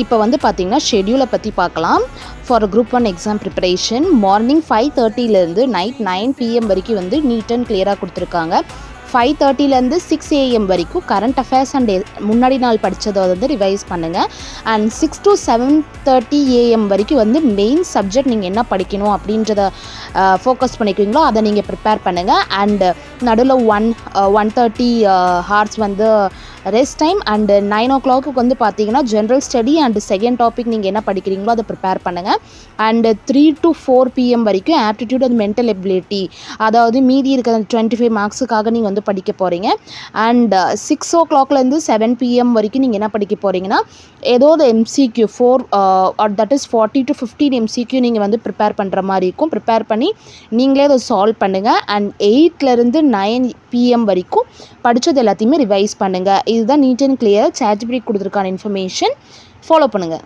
இப்போ வந்து பார்த்தீங்கன்னா ஷெட்யூலை பற்றி பார்க்கலாம். For group 1 exam preparation morning 5:30லேருந்து நைட் 9 PM வரைக்கும் வந்து நீட் அண்ட் கிளியராக கொடுத்துருக்காங்க. 5:30லேருந்து 6 AM வரைக்கும் கரண்ட் அஃபேர்ஸ் அண்ட் முன்னாடி நாள் படித்ததை வந்து ரிவைஸ் பண்ணுங்கள். அண்ட் 6 to 7:30 AM வரைக்கும் வந்து மெயின் சப்ஜெக்ட் நீங்கள் என்ன படிக்கணும் அப்படின்றத ஃபோக்கஸ் பண்ணிக்குவீங்களோ அதை நீங்கள் ப்ரிப்பேர் பண்ணுங்கள். அண்டு நடுவில் 1:30 ஹார்ஸ் வந்து ரெஸ்ட் டைம். அண்டு 9 o'clock வந்து பார்த்தீங்கன்னா general study and second topic நீங்கள் என்ன படிக்கிறீங்களோ அதை ப்ரிப்பேர் பண்ணுங்கள். அண்டு 3 to 4 PM வரைக்கும் ஆப்டிடியூட் அண்ட் மென்டல் எபிலிட்டி, அதாவது மீதி இருக்கிற 25 மார்க்ஸுக்காக நீங்கள் வந்து படிக்க போகிறீங்க. அண்ட் 6 o'clockலேருந்து 7 PM வரைக்கும் நீங்கள் என்ன படிக்க போகிறீங்கன்னா ஏதோ ஒரு MCQ 4 that is 40 to 15 MCQ நீங்கள் வந்து ப்ரிப்பேர் பண்ணுற மாதிரி இருக்கும். ப்ரிப்பேர் பண்ணி நீங்களே அதை சால்வ் பண்ணுங்கள். அண்ட் 8லேருந்து 9 PM வரைக்கும் படித்தது எல்லாத்தையுமே ரிவைஸ் பண்ணுங்கள். இதுதான் நீட் அண்ட் கிளியர் ChatGPT கொடுத்துருக்கான இன்ஃபர்மேஷன். ஃபாலோ பண்ணுங்கள்.